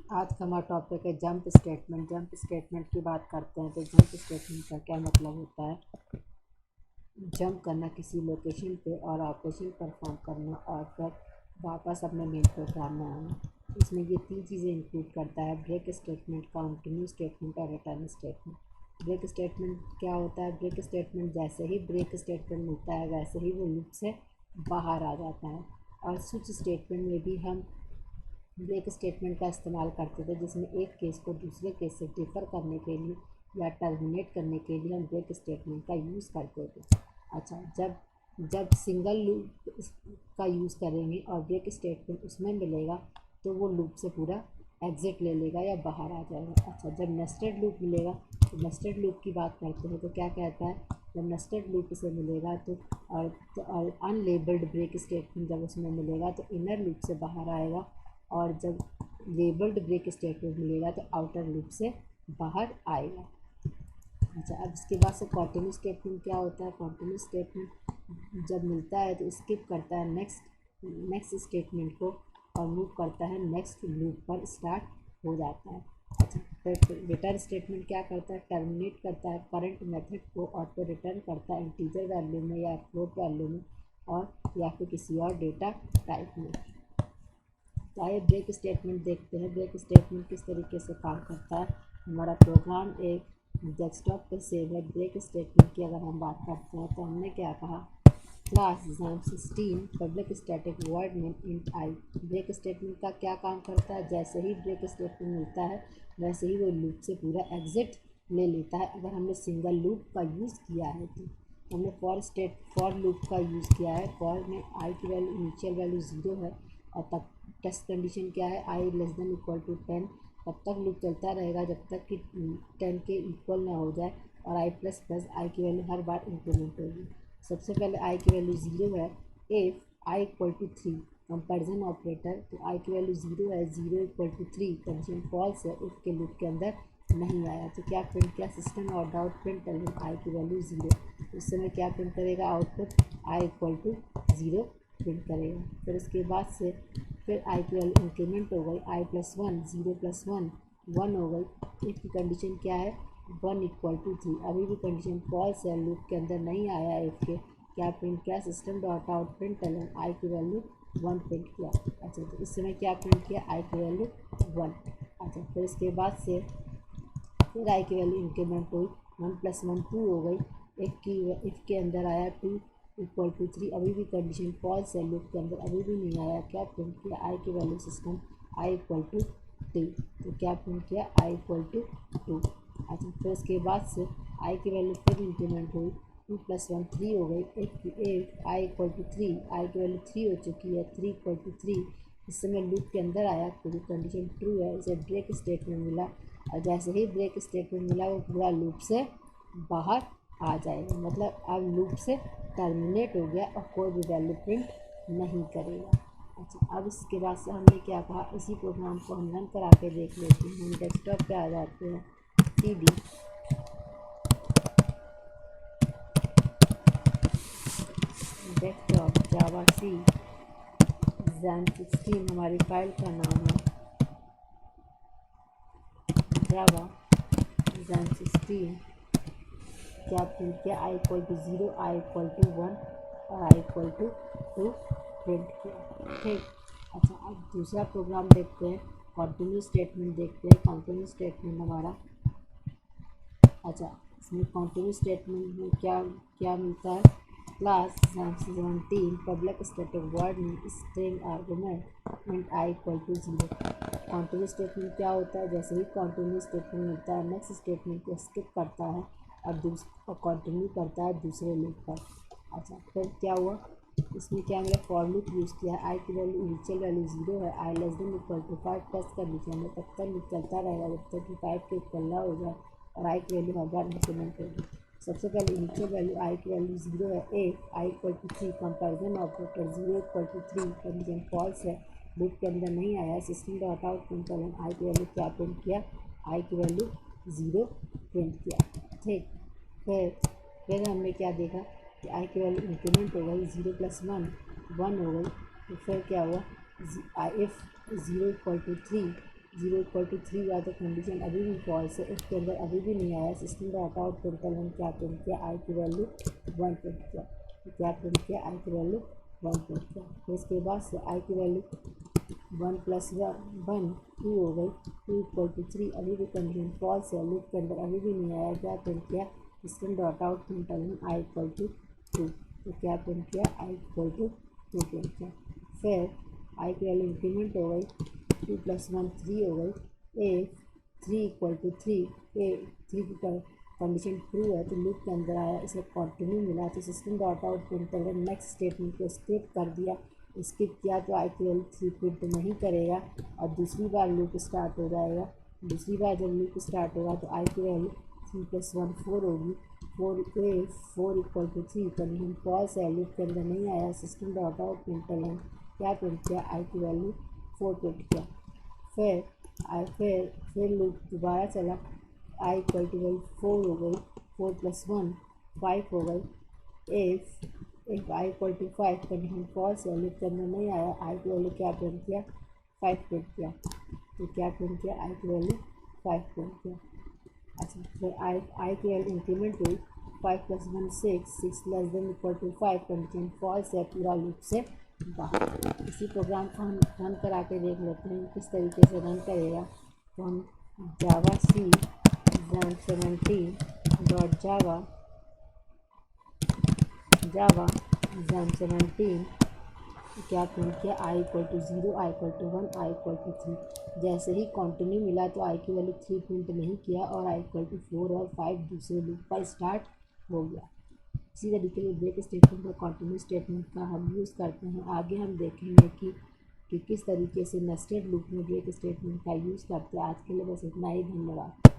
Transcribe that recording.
आज का हमारा टॉपिक है जंप स्टेटमेंट। जंप स्टेटमेंट की बात करते हैं तो जंप स्टेटमेंट का क्या मतलब होता है। जंप करना किसी लोकेशन पे और ऑपरेशन परफॉर्म करना और फिर वापस अपने मेन प्रोग्राम में आना। इसमें ये तीन चीज़ें इंक्लूड करता है: ब्रेक स्टेटमेंट, कंटिन्यू स्टेटमेंट और रिटर्न स्टेटमेंट। ब्रेक स्टेटमेंट क्या होता है? ब्रेक स्टेटमेंट जैसे ही ब्रेक स्टेटमेंट मिलता है वैसे ही वो लूप से बाहर आ जाता है। और स्विच स्टेटमेंट में भी हम ब्रेक स्टेटमेंट का इस्तेमाल करते थे, जिसमें एक केस को दूसरे केस से डिफ़र करने के लिए या टर्मिनेट करने के लिए हम ब्रेक स्टेटमेंट का यूज़ करते थे। अच्छा, जब जब सिंगल लूप का यूज़ करेंगे और ब्रेक स्टेटमेंट उसमें मिलेगा तो वो लूप से पूरा एग्ज़िट ले लेगा या बाहर आ जाएगा। अच्छा, जब नेस्टेड लूप मिलेगा तो नेस्टेड लूप की बात करते हैं तो क्या कहता है, जब नेस्टेड लूप से मिलेगा और अनलेबल्ड ब्रेक स्टेटमेंट जब उसमें मिलेगा तो इनर लूप से बाहर आएगा, और जब लेबल्ड ब्रेक स्टेटमेंट मिलेगा तो आउटर लूप से बाहर आएगा। अच्छा, अब इसके बाद से कंटिन्यू स्टेटमेंट क्या होता है? कंटिन्यू स्टेटमेंट जब मिलता है तो स्किप करता है नेक्स्ट स्टेटमेंट को और मूव करता है नेक्स्ट लूप पर स्टार्ट हो जाता है। अच्छा, फिर रिटर्न स्टेटमेंट क्या करता है? टर्मिनेट करता है करंट मेथड को और फिर रिटर्न करता है इंटीजर वैल्यू में या फ्लोट वैल्यू में और या फिर किसी और डेटा टाइप में। तो आइए ब्रेक स्टेटमेंट देखते हैं। ब्रेक स्टेटमेंट किस तरीके से काम करता है। हमारा प्रोग्राम एक डेस्कटॉप पे सेव है। ब्रेक स्टेटमेंट की अगर हम बात करते हैं तो हमने क्या कहा, class exam16 public static void name int i. Break statement का क्या काम करता है? जैसे ही ब्रेक स्टेटमेंट मिलता है वैसे ही वो लूप से पूरा एग्जिट ले लेता है। अगर हमने सिंगल लूप का यूज़ किया है तो हमने फॉर लूप का यूज़ किया है। फॉर में आई की वैल्यू इनिशियल वैल्यू 0 है और तब टेस्ट कंडीशन क्या है, i less than equal to 10। तब तक लूप चलता रहेगा जब तक कि 10 के इक्वल ना हो जाए और आई प्लस प्लस आई की वैल्यू हर बार इंक्रीमेंट होगी। सबसे पहले आई की वैल्यू 0 है। If i equal to 3 comparison operator, तो आई की वैल्यू 0 है, 0 इक्वल टू 3 कंडीशन फॉल्स है, इफ़ के लूप के अंदर नहीं आया तो क्या प्रिंट किया, system out out print i की वैल्यू 0। उस समय क्या प्रिंट करेगा, output i equal to 0 print करेगा। फिर उसके बाद से फिर आई की वैल्यू इंक्रीमेंट हो गई, आई प्लस 1, 0 प्लस 1 1 हो गई। इफ़ की कंडीशन क्या है, 1 इक्वल टू 3, अभी भी कंडीशन फॉल्स है, लूप के अंदर नहीं आया है। इफ़ के क्या प्रिंट किया, system dot out print i की वैल्यू 1 प्रिंट किया। अच्छा, तो इस समय क्या प्रिंट किया, आई की वैल्यू 1। अच्छा, फिर इसके बाद से फिर आई की वैल्यू इंक्रीमेंट हुई, 1 प्लस 1 2 हो गई। इफ़ के अंदर आया 2 इक्वल टू 3, अभी भी कंडीशन फॉल्स है, लूप के अंदर अभी भी नहीं आया। क्या प्रिंट किया, आई की value system i equal to 2, तो क्या प्रिंट किया, आई इक्वल टू 2। अच्छा, फिर उसके बाद से आई की वैल्यू फिर इंक्रीमेंट हुई, 2 प्लस 1 3 हो गई। एक आई इक्वल टू 3, आई की वैल्यू 3 हो चुकी है, 3 इक्वल टू 3। इस समय लूप के अंदर आया क्योंकि कंडीशन ट्रू है, इसे ब्रेक स्टेटमेंट मिला और जैसे ही ब्रेक स्टेटमेंट मिला वो पूरा लूप से बाहर आ जाएगा, मतलब अब लूप से टर्मिनेट हो गया और कोई भी वैल्यू प्रिंट नहीं करेगा। अच्छा, अब इसके बाद से हमने क्या कहा, इसी प्रोग्राम को हम रन करा के देख लेते हैं। हम डेस्कटॉप पे आ जाते हैं, CD डेस्कटॉप जावा सी exam16 हमारी फाइल का नाम है, जावा exam16। क्या प्रिंट किया, i equal to 0, i equal to 1 और आई इक्वल टू 2 प्रिंट किया। ठीक। अच्छा, अब दूसरा प्रोग्राम देखते हैं, कंटिन्यू स्टेटमेंट देखते हैं। कंटिन्यू स्टेटमेंट हमारा, अच्छा, इसमें कंटिन्यू स्टेटमेंट में क्या क्या मिलता है, class exam17 public static void main string argument int i equal to 0। Continue statement क्या होता है, जैसे ही कंटिन्यू स्टेटमेंट मिलता है नेक्स्ट स्टेटमेंट को स्किप करता है और कंटिन्यू करता है दूसरे लूप पर। अच्छा, फिर क्या हुआ, इसमें क्या मिला, फॉर लूप यूज़ किया है। आई की वैल्यू इनिशियल वैल्यू 0 है, i less than equal to 5 test condition में तब तक लूप चलता रहेगा जब तक कि 5 के इक्वल ना हो जाए और आई की वैल्यू हर बार इंक्रीमेंट होगी। सबसे पहले इनिशियल वैल्यू आई की वैल्यू 0 है। I equal to 3 comparison operator 0 equal to 3 condition false है, लूप के अंदर नहीं आया। System dot out print i की वैल्यू क्या प्रिंट किया, आई की वैल्यू 0 प्रिंट किया। ठीक। फिर हमने क्या देखा कि आई की वैल्यू इंक्रीमेंट हो गई, 0 प्लस 1 1 हो गई। तो फिर क्या हुआ, इफ़ 0 इक्वल टू 3 0 = 3 हुआ तो कंडीशन अभी भी फॉल्स है, इसके अंदर अभी भी नहीं आया। सिस्टम डॉट आउट प्रिंटलन क्या प्रिंट किया, आई की वैल्यू 1 प्रिंट किया। तो क्या प्रिंट किया, आई की वैल्यू 1 प्रिंट किया। फिर इसके बाद से आई की वैल्यू 1 + 1 2 हो गई, 2 = 3, अभी भी कंडीशन फॉल्स है, लूप के अंदर अभी भी नहीं आया। क्या प्रिंट किया, system dot out println I = 2। तो क्या प्रिंट किया, आई = 2 प्रिंट किया। फिर आई की वैल्यू इंक्रीमेंट हो गई, 2 + 1 3 हो गई। ए 3 = 3, ए 3 की कंडीशन ट्रू है तो लूप के अंदर आया, इसे कंटिन्यू मिला तो system dot out printer next statement को स्किप कर दिया। स्किप किया तो आई की वैल्यू 3 प्रिंट नहीं करेगा और दूसरी बार लूप स्टार्ट हो जाएगा। दूसरी बार जब लूप स्टार्ट होगा तो आई की वैल्यू 3 + 1 4 होगी। 4 = 3, कंडीशन फॉल्स है, लूप के अंदर नहीं आया। सिस्टम डॉट आउट प्रिंटर क्या प्रिंट किया, आई की वैल्यू 4 प्रिंट किया। फिर लूप दोबारा चला, आई = 4 हो गई, 4 + 1 5 हो गई। इफ आई = 5, कंडीशन फॉल्स है, लूप के अंदर नहीं आया। आई की वैल्यू क्या प्रिंट किया, 5 प्रिंट किया। तो क्या प्रिंट किया, आई की वैल्यू 5 प्रिंट किया। अच्छा, फिर आई की वैल्यू इंक्रीमेंट हुई, 5 + 1 6, 6 ≤ 5, कंडीशन फॉल्स है, पूरा लूप से बाहर। इसी प्रोग्राम को हम रन करा के देख लेते हैं किस तरीके से रन करेगा। तो हम जावा सी XAMPP17 क्या प्रिंट किया, आई = 0, आई = 1, आई = 3। जैसे ही कंटिन्यू मिला तो आई की वैल्यू 3 प्रिंट नहीं किया और आई = 4 और 5 दूसरे लूप पर स्टार्ट हो गया। इसी तरीके से ब्रेक स्टेटमेंट और कंटिन्यू स्टेटमेंट का हम यूज़ करते हैं। आगे हम देखेंगे कि किस तरीके से नेस्टेड लूप में ब्रेक स्टेटमेंट का यूज़ करते हैं। आज के लिए बस इतना ही, धन्यवाद।